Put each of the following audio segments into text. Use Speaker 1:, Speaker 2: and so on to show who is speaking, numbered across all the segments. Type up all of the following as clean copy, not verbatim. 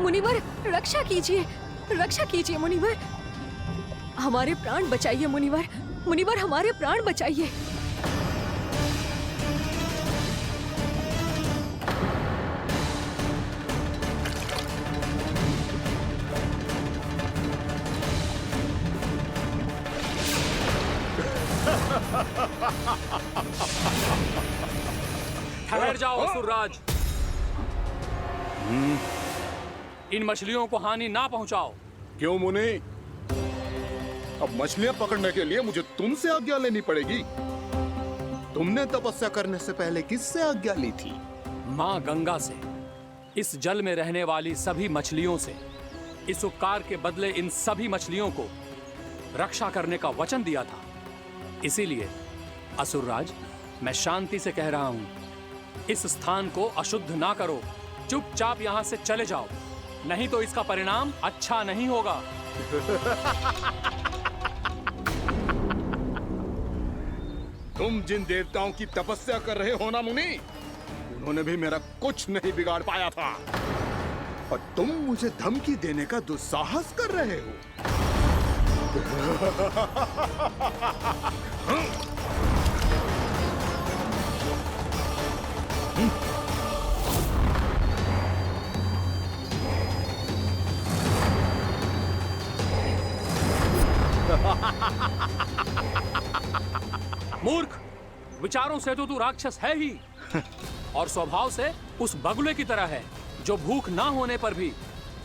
Speaker 1: मुनिवर, रक्षा कीजिए, रक्षा कीजिए मुनिवर, हमारे प्राण बचाइए मुनिवर, मुनिवर हमारे प्राण बचाइए।
Speaker 2: ठहर जाओ असुरराज, इन मछलियों को हानि ना पहुंचाओ।
Speaker 3: क्यों मुनि? अब मछलियां पकड़ने के लिए मुझे तुमसे आज्ञा लेनी पड़ेगी। तुमने तपस्या करने से पहले किससे आज्ञा ली थी?
Speaker 2: मां गंगा से, इस जल में रहने वाली सभी मछलियों से। इस उपकार के बदले इन सभी मछलियों को रक्षा करने का वचन दिया था। इसीलिए असुरराज, मैं शांति से कह रहा हूं, इस स्थान को अशुद्ध ना करो, चुपचाप यहां से चले जाओ, नहीं तो इसका परिणाम अच्छा नहीं होगा।
Speaker 3: तुम जिन देवताओं की तपस्या कर रहे हो ना मुनि, उन्होंने भी मेरा कुछ नहीं बिगाड़ पाया था, और तुम मुझे धमकी देने का दुस्साहस कर रहे हो।
Speaker 2: मूर्ख, विचारों से तो तू राक्षस है ही, और स्वभाव से उस बगुले की तरह है जो भूख ना होने पर भी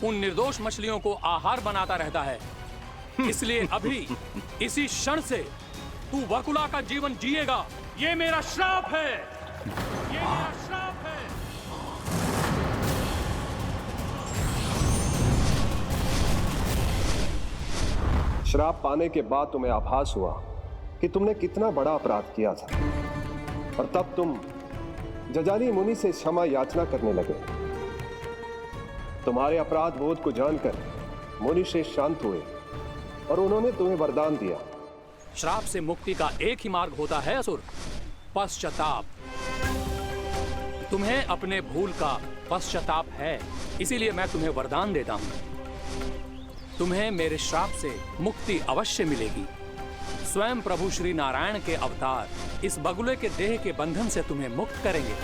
Speaker 2: उन निर्दोष मछलियों को आहार बनाता रहता है। इसलिए अभी इसी क्षण से तू बगुला का जीवन जिएगा। ये मेरा श्राप है, ये मेरा श्राप है।
Speaker 4: श्राप पाने के बाद तुम्हें आभास हुआ कि तुमने कितना बड़ा अपराध किया था, और तब तुम जजाली मुनि से क्षमा याचना करने लगे। तुम्हारे अपराध बोध को जानकर मुनि से शांत हुए और उन्होंने तुम्हें वरदान दिया।
Speaker 2: श्राप से मुक्ति का एक ही मार्ग होता है असुर, पश्चाताप। तुम्हें अपने भूल का पश्चाताप है, इसीलिए मैं तुम्हें वरदान देता हूं। तुम्हें मेरे श्राप से मुक्ति अवश्य मिलेगी। स्वयं प्रभु श्री नारायण के अवतार इस बगुले के देह के बंधन से तुम्हें मुक्त करेंगे।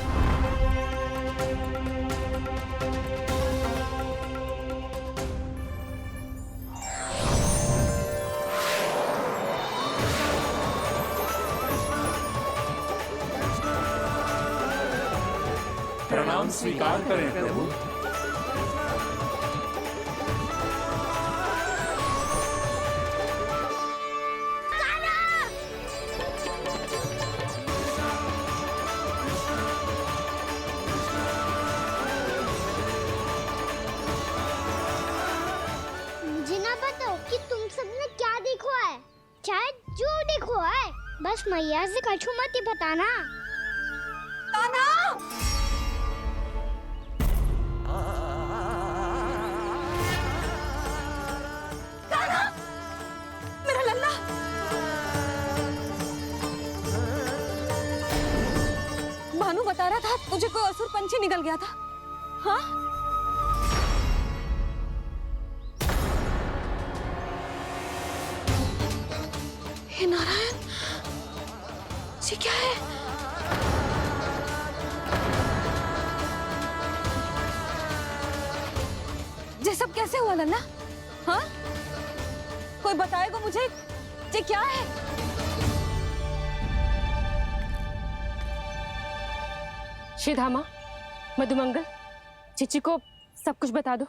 Speaker 5: प्रणाम स्वीकार करें प्रभु।
Speaker 6: बस मैया से कछु मत ही बताना।
Speaker 1: कान्हा! कान्हा! मेरा लल्ला! भानु बता रहा था तुझे कोई असुर पंछी निकल गया था। हाँ? हे नारायण, ये क्या है? ये सब कैसे हुआ लल्ला? हाँ? कोई बताएगा मुझे ये क्या है?
Speaker 7: श्रीधामा, मधुमंगल, चिची को सब कुछ बता दो।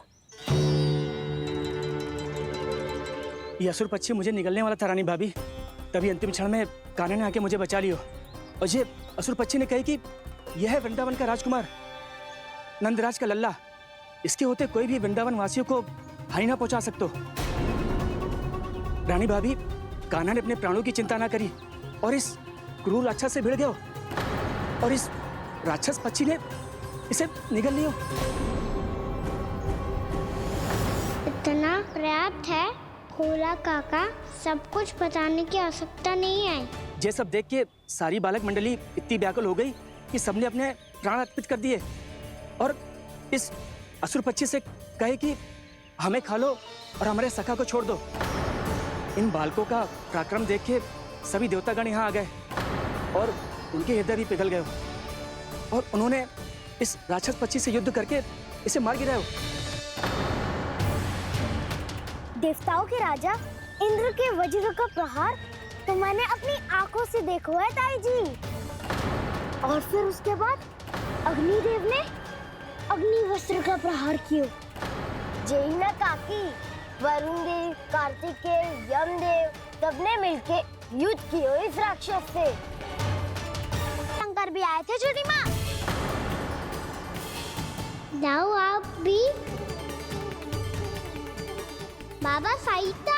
Speaker 8: ये असुर पक्षी मुझे निगलने वाला था रानी भाभी, तभी अंतिम क्षण में कान्हा ने आके मुझे बचा लियो। और ये असुर पक्षी ने कही कि यह है वृंदावन का राजकुमार, नंदराज का लल्ला। इसके होते कोई भी वृंदावन वासियों को हानि ना पहुंचा सकते। रानी भाभी, कान्हा ने अपने प्राणों की चिंता ना करी और इस क्रूर राक्षस से भिड़ गयो, और इस राक्षस पक्षी ने इसे निगल लियो।
Speaker 6: इतना पर्याप्त है। भोला काका, सब कुछ बताने की आवश्यकता नहीं है।
Speaker 8: ये सब देख के सारी बालक मंडली इतनी व्याकुल हो गई कि सबने अपने प्राण अर्पित कर दिए और इस असुर पक्षी से कहे कि हमें खा लो और हमारे सखा को छोड़ दो। इन बालकों का पराक्रम देख के सभी देवतागण यहाँ आ गए और उनके हृदय भी पिघल गए और उन्होंने इस राक्षस पक्षी से युद्ध करके इसे मार गिराया।
Speaker 6: देवताओं के राजा इंद्र के वज्र का प्रहार तो मैंने अपनी आंखों से देखा है ताई जी। और फिर उसके बाद अग्निदेव ने अग्निवस्त्र का प्रहार किया। जय ना काकी, वरुण देव, कार्तिकेय, यमदेव सबने मिलके युद्ध किया इस राक्षस से। शंकर भी आए थे छोटी माँ। जाओ आप भी। बाबा साईता।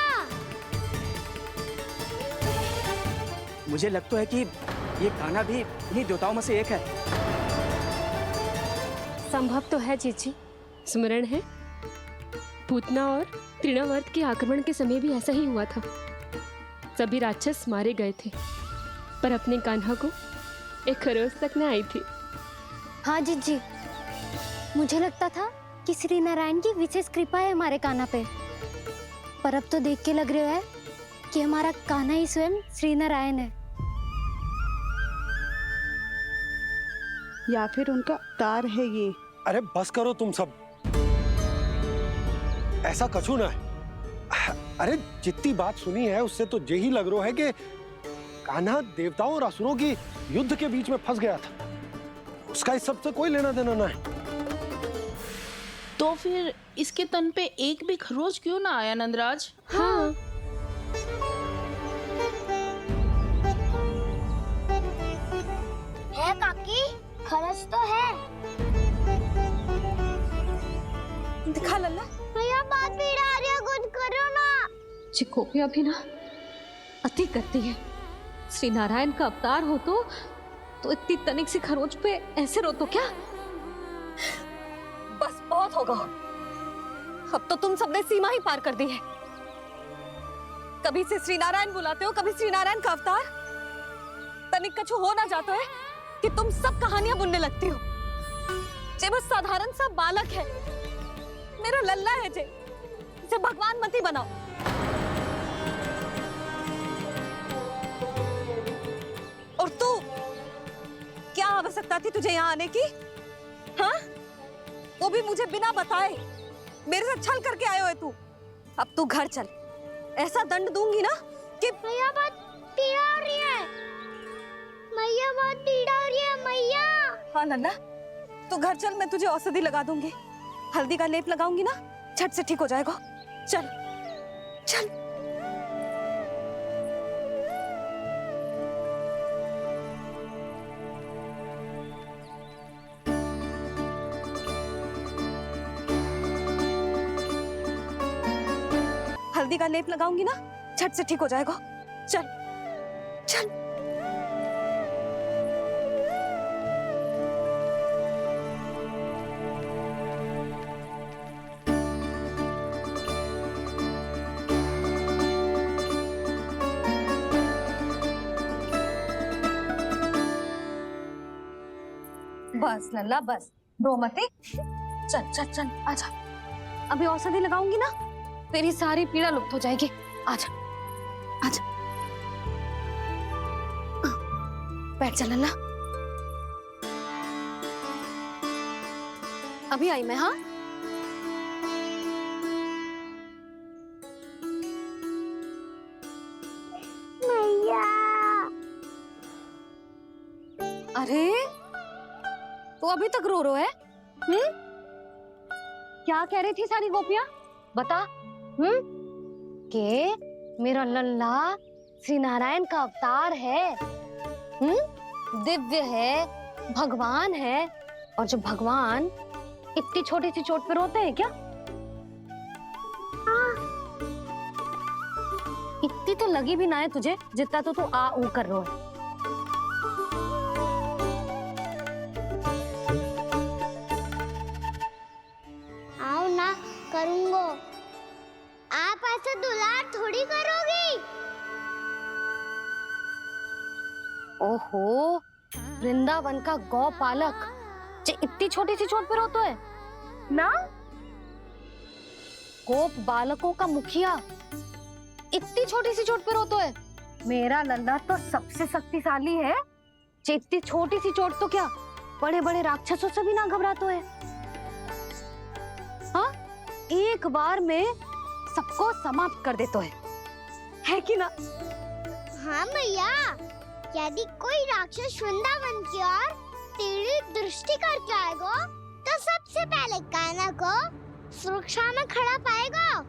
Speaker 8: मुझे लगता है कि ये कान्हा भी इन्हीं देवताओं में से एक है।
Speaker 7: संभव तो है जीजी। स्मरण है पूतना और तृणावर्त के आक्रमण के समय भी ऐसा ही हुआ था। सभी राक्षस मारे गए थे पर अपने कान्हा को एक खरोच तक न आई थी।
Speaker 6: हाँ जीजी, मुझे लगता था कि श्री नारायण की विशेष कृपा है हमारे कान्हा पे, पर अब तो देख के लग रहा है कि हमारा कान्हा ही स्वयं श्री नारायण है।
Speaker 9: या फिर उनका अवतार है ये।
Speaker 10: अरे बस करो तुम सब, ऐसा कछु ना है। अरे जितनी बात सुनी है उससे तो यही लग रहा है कि कान्हा देवताओं और असुरों की युद्ध के बीच में फंस गया था। उसका इस सब से कोई लेना देना ना है।
Speaker 5: तो फिर इसके तन पे एक भी खरोच क्यों ना आया नंदराज?
Speaker 7: हाँ,
Speaker 6: है काकी, खरच तो है।
Speaker 1: दिखा लल्ला।
Speaker 6: भैया बात पीड़ा आ रही है, कुछ करो ना।
Speaker 1: चिकोपिया भी ना अति करती है। श्री नारायण का अवतार हो तो इतनी तनिक सी खरोच पे ऐसे रो तो क्या? बस बहुत होगा। अब तो तुम सबने सीमा ही पार कर दी है। कभी से श्री नारायण बुलाते हो, कभी श्री नारायण का अवतार। तनिक कछु हो ना जाता है कि तुम सब कहानियां बुनने लगती हो। जे बस साधारण सा बालक है, मेरा लल्ला है जे, इसे भगवान मती बनाओ। और तू, क्या आवश्यकता थी तुझे यहाँ आने की? हाँ? वो भी मुझे बिना बताए मेरे से छल करके आयो है तू। अब तू घर चल, ऐसा दंड दूंगी ना कि
Speaker 6: मैया बहुत पीड़ा हो रही है। मैया बहुत पीड़ा हो रही है मैया।
Speaker 1: हाँ नन्ना, तू घर चल, मैं तुझे औषधि लगा दूंगी। हल्दी का लेप लगाऊंगी ना, झट से ठीक हो जाएगा। चल चल। हल्दी का लेप लगाऊंगी ना, झट से ठीक हो जाएगा। चल चल। बस लल्ला बस, रो मती। चल चल चल, आजा। अभी औषधि लगाऊंगी ना, तेरी सारी पीड़ा लुप्त हो जाएगी। आजा आजा, बैठ जा लल्ला। अभी आई मैं। हाँ,
Speaker 6: मैया।
Speaker 1: अरे तो अभी तक रो है? क्या कह रही थी सारी गोपियां? बता।
Speaker 6: के मेरा लल्ला श्री नारायण का अवतार है। दिव्य है, भगवान है। और जो भगवान इतनी छोटी सी चोट पे रोते हैं क्या? इतनी तो लगी भी ना है तुझे जितना तो तू आ ऊ कर रहा है। आओ ना, करूंगा। आप ऐसे दुलार थोड़ी करोगी।
Speaker 1: वृंदावन का गौपालक जो इतनी छोटी सी चोट पे रोता है ना, गोप बालकों का मुखिया इतनी छोटी सी चोट पे रोता है। मेरा लल्ला तो सबसे शक्तिशाली है, जो इतनी छोटी सी चोट तो क्या बड़े बड़े राक्षसों से भी ना घबराता है। हाँ, एक बार में सबको समाप्त कर देता है कि ना?
Speaker 6: हाँ मैया, यदि कोई राक्षस वृंदावन की ओर टेढ़ी दृष्टि करके आएगा तो सबसे पहले कान्हा को सुरक्षा में खड़ा पाएगा,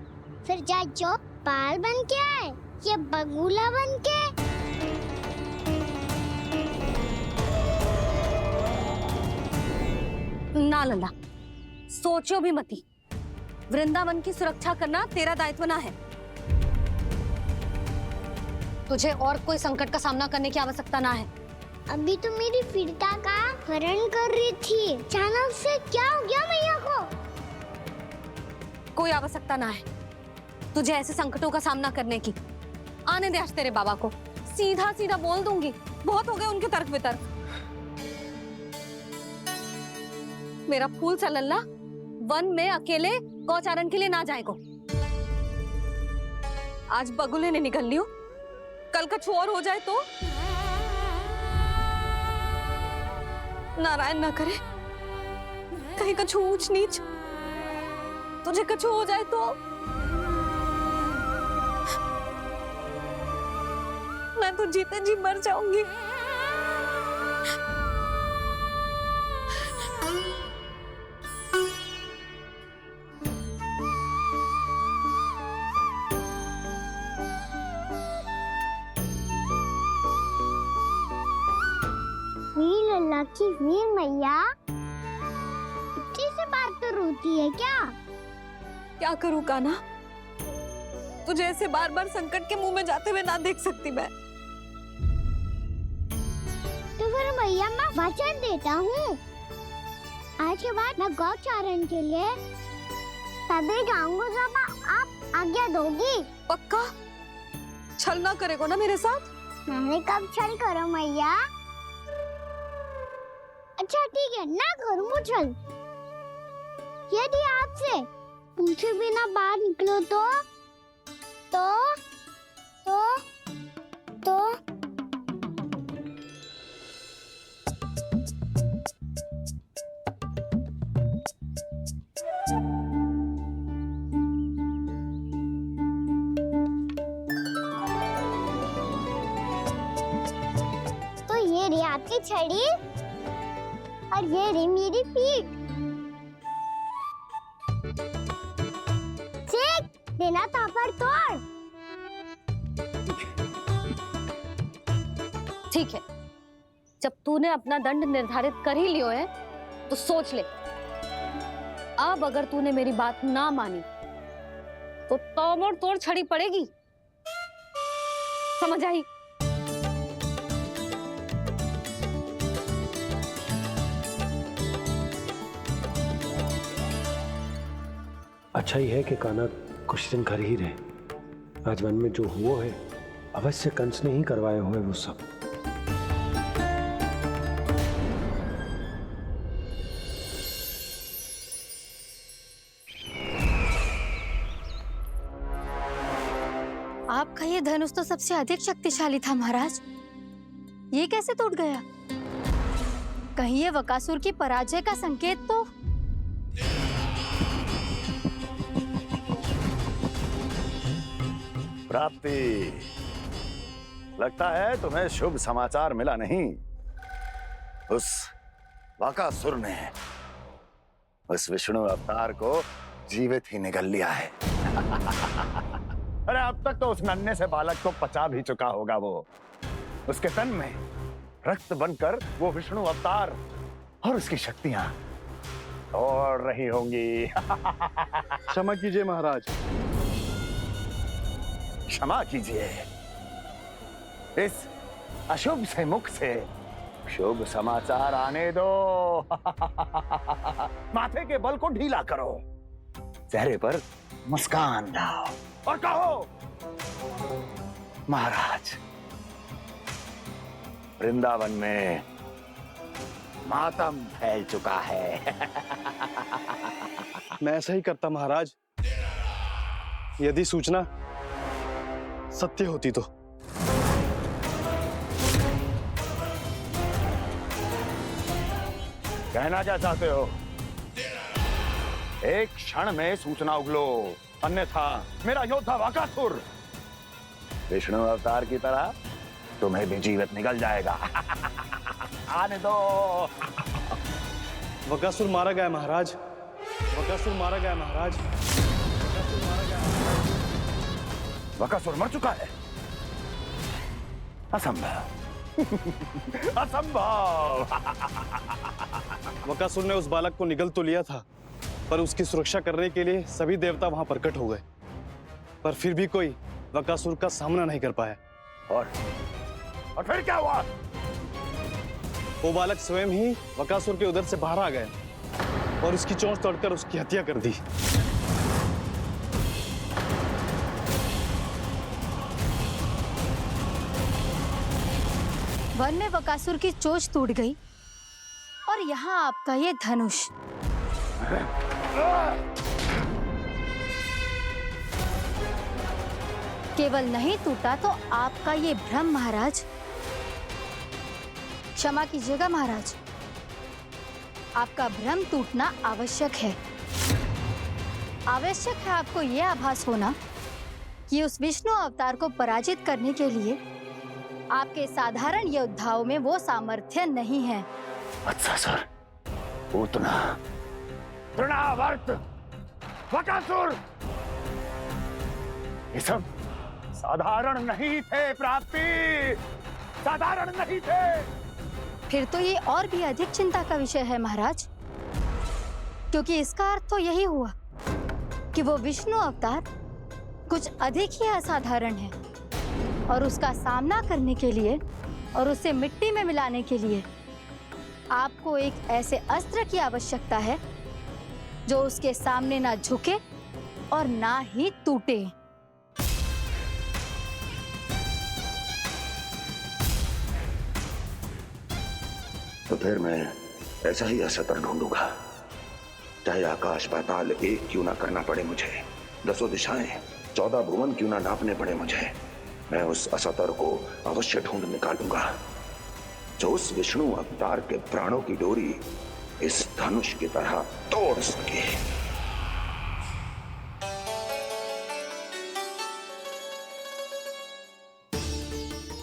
Speaker 6: फिर चाहे जो पाल बन के आए या बगुला बन के।
Speaker 1: ना लल्ला, सोचो भी मती, वृंदावन की सुरक्षा करना तेरा दायित्व ना है। तुझे और कोई संकट का सामना करने की आवश्यकता ना है।
Speaker 6: अभी तो मेरी पीड़िता का हरण कर रही थी, अचानक से क्या हो गया मैया को?
Speaker 1: कोई आवश्यकता ना है तुझे ऐसे संकटों का सामना करने की। आने दे आज तेरे बाबा को, सीधा सीधा बोल दूंगी, बहुत हो गए उनके तर्क वितर्क। मेरा फूल सा लल्ला वन में अकेले गौचारण के लिए ना जाए को। आज बगुले ने निकल लियो, कल कछु और हो जाए तो? नारायण ना करे, कहीं कछु ऊंच नीच तुझे कछु हो जाए तो? मैं तो जीते जी मर जाऊंगी।
Speaker 6: वीर लल्ला की वीर मैया इतनी से बात तो रोती है क्या?
Speaker 1: क्या करूं कान्हा, तुझे ऐसे बार बार संकट के मुंह में जाते हुए ना देख सकती मैं।
Speaker 6: तो फिर मैया मैं वचन देता हूँ, आज के बाद मैं गौचारण के लिए तभी जाऊंगा जब आप आज्ञा दोगी।
Speaker 1: पक्का? छल ना करेगा ना मेरे साथ?
Speaker 6: मैंने कब छल करो मैया? अच्छा ठीक है, ना करूँ छल। यदि आपसे पूछे बिना बाहर निकलो तो ये रही आपकी छड़ी और ये रही मेरी पीठ। देना तापर तोड़।
Speaker 1: ठीक है, जब तूने अपना दंड निर्धारित कर ही लियो है तो सोच ले, अब अगर तूने मेरी बात ना मानी तो तोड़ तोड़ छड़ी पड़ेगी, समझ आई?
Speaker 10: अच्छा ही है कि कान्हा कुछ दिन घर ही रहे। आज वन में जो हुआ है अवश्य कंस ने ही करवाए हुए वो सब।
Speaker 11: आपका ये धनुष तो सबसे अधिक शक्तिशाली था महाराज, ये कैसे टूट गया? कहीं ये बकासुर की पराजय का संकेत तो?
Speaker 12: प्राप्ति, लगता है तुम्हें शुभ समाचार मिला नहीं। उस बकासुर ने उस विष्णु अवतार को जीवित ही निगल लिया है। अरे अब तक तो उस नन्हे से बालक को पचा भी चुका होगा वो। उसके तन में रक्त बनकर वो विष्णु अवतार और उसकी शक्तियां दौड़ रही होंगी।
Speaker 13: क्षमा कीजिए महाराज।
Speaker 12: क्षमा कीजिए, इस अशुभ से मुख से शुभ समाचार आने दो। माथे के बल को ढीला करो, चेहरे पर मुस्कान लाओ और कहो, महाराज, वृंदावन में मातम फैल चुका है।
Speaker 13: मैं ऐसा ही करता महाराज, यदि सूचना सत्य होती तो।
Speaker 12: कहना क्या चाहते हो? एक क्षण में सूचना उगलो, अन्यथा मेरा योद्धा बकासुर विष्णु अवतार की तरह तुम्हें भी जीवित निकल जाएगा। आने दो।
Speaker 13: बकासुर मारा गया महाराज, बकासुर मारा गया महाराज, बकासुर मारा गया।
Speaker 12: बकासुर मर चुका है? असंभव। असंभव।
Speaker 13: बकासुर ने उस बालक को निगल तो लिया था, पर उसकी सुरक्षा करने के लिए सभी देवता वहां प्रकट हो गए, पर फिर भी कोई बकासुर का सामना नहीं कर पाया।
Speaker 12: और फिर क्या हुआ?
Speaker 13: वो बालक स्वयं ही बकासुर के उदर से बाहर आ गया और उसकी चोंच तोड़कर उसकी हत्या कर दी।
Speaker 11: वन में बकासुर की चोंच टूट गई और यहाँ आपका ये धनुष। केवल नहीं टूटा तो आपका ये भ्रम महाराज। क्षमा कीजिएगा महाराज, आपका भ्रम टूटना आवश्यक है। आवश्यक है आपको यह आभास होना कि उस विष्णु अवतार को पराजित करने के लिए आपके साधारण योद्धाओं में वो सामर्थ्य नहीं है।
Speaker 12: वत्सासुर, पूतना, तृणावर्त, बकासुर, ये सब साधारण नहीं थे प्राप्ति, साधारण नहीं थे।
Speaker 11: फिर तो ये और भी अधिक चिंता का विषय है महाराज, क्योंकि इसका अर्थ तो यही हुआ कि वो विष्णु अवतार कुछ अधिक ही असाधारण है और उसका सामना करने के लिए और उसे मिट्टी में मिलाने के लिए आपको एक ऐसे अस्त्र की आवश्यकता है जो उसके सामने ना झुके और ना ही टूटे।
Speaker 12: तो फिर मैं ऐसा ही अस्त्र ढूंढूंगा, चाहे आकाश पाताल एक क्यों ना करना पड़े मुझे, 10 दिशाएं 14 भुवन क्यों ना नापने पड़े मुझे, मैं उस अस्त्र को अवश्य ढूंढ निकालूंगा जो उस विष्णु अवतार के प्राणों की डोरी इस धनुष की तरह तोड़ सके।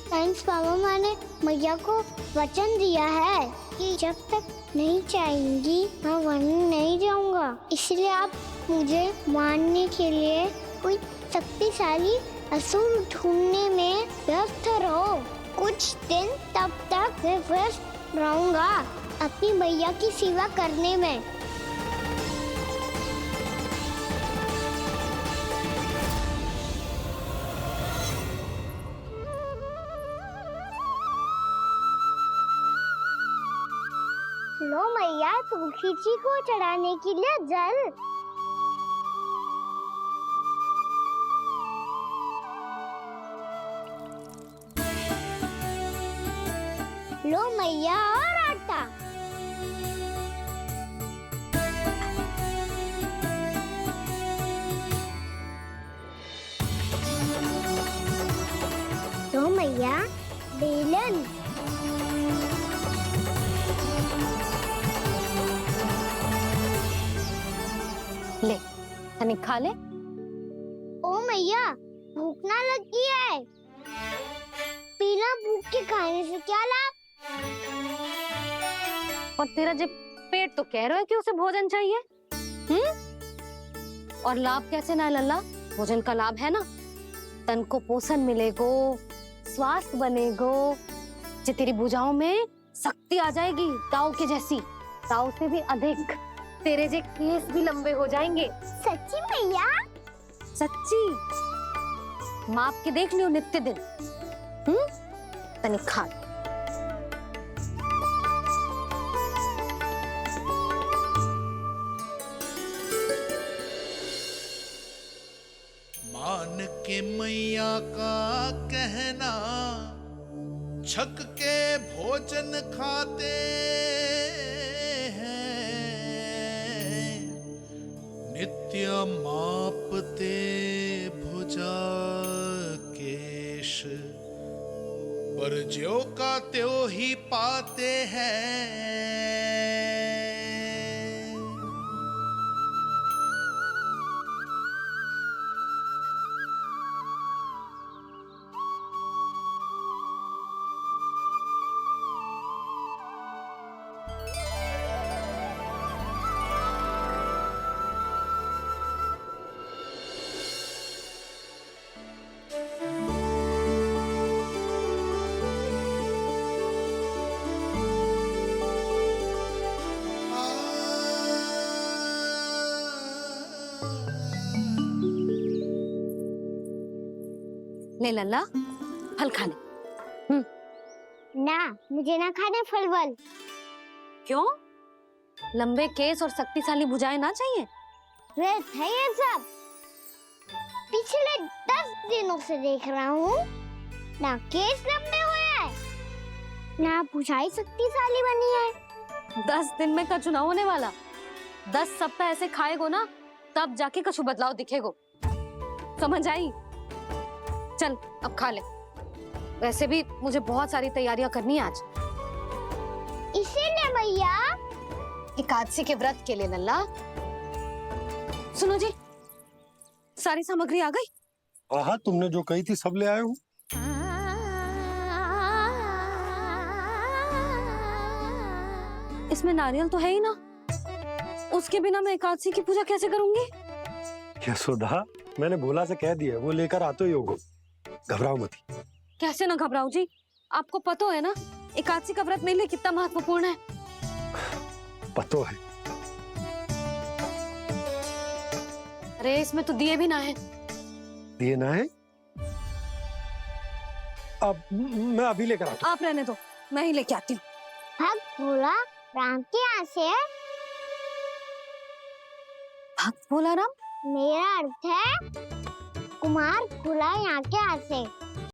Speaker 6: साइंस पापा ने मैया को वचन दिया है कि जब तक नहीं चाहेंगी मैं वन नहीं जाऊंगा, इसलिए आप मुझे मारने के लिए कोई शक्तिशाली असुर ढूंढने में व्यस्त रहो। कुछ दिन तब तक मैं व्यस्त रहूंगा अपनी मैया की सेवा करने में। लो मैया, तुलसी जी को चढ़ाने के लिए जल। लो मैया, और आटा। लो मैया, बेलन।
Speaker 11: ले, तनिक खा ले।
Speaker 6: ओ मैया, भूख ना लगी है। बिना भूख के खाने से क्या लाभ?
Speaker 1: और तेरा जब पेट तो कह रहा है कि उसे भोजन चाहिए, और लाभ कैसे ना लल्ला? भोजन का लाभ है ना, तन को पोषण मिलेगो, स्वास्थ्य बनेगो, जे तेरी भुजाओं में शक्ति आ जाएगी, ताऊ के जैसी, ताऊ से भी अधिक। तेरे जे केस भी लंबे हो जाएंगे।
Speaker 6: सच्ची मैया?
Speaker 1: सच्ची। माप के देख लियो नित्य दिन। तनिक खा।
Speaker 14: मान के मैया का कहना, छक के भोजन खाते नित्य मापते भुजा केश, पर ज्यो का त्यों ही पाते हैं।
Speaker 1: ले लल्ला, फल खाने।
Speaker 6: ना, मुझे ना खाने फल वल।
Speaker 1: क्यों? लंबे केस और शक्तिशाली भुजाएं ना चाहिए?
Speaker 6: व्यर्थ है ये सब। पिछले 10 दिनों से देख रहा हूँ, ना केस लंबे हुए हैं, ना भुजाएं शक्तिशाली बनी है।
Speaker 1: 10 दिन में कछु ना होने वाला। 10 सप्ताह ऐसे खाएगो ना, तब जाके कछु बदलाव दिखेगो। समझ आई? चल अब खा ले। वैसे भी मुझे बहुत सारी तैयारियां करनी है आज।
Speaker 6: इसीलिए भैया
Speaker 1: एकादशी के व्रत के लिए लल्ला। सुनो जी, सारी सामग्री आ गई?
Speaker 10: हाँ, तुमने जो कही थी सब ले आए हूँ।
Speaker 1: इसमें नारियल तो है ही ना, उसके बिना मैं एकादशी की पूजा कैसे करूंगी?
Speaker 10: यशोदा, मैंने भोला से कह दिया, वो लेकर आते ही होगा। घबराओ मत।
Speaker 1: कैसे ना घबराऊं जी, आपको पता है ना एकादशी का व्रत मेरे लिए कितना महत्वपूर्ण है।
Speaker 10: पता है।
Speaker 1: अरे इसमें तो दिए भी ना है।
Speaker 10: दिए ना है? अब मैं अभी लेकर आता हूँ।
Speaker 1: आप रहने दो, मैं ही लेके आती हूँ।
Speaker 6: भक्त भोला राम के यहाँ से है।
Speaker 1: भक्त भोला राम?
Speaker 6: मेरा अर्थ है कुमार भोला यहाँ के यहाँ से।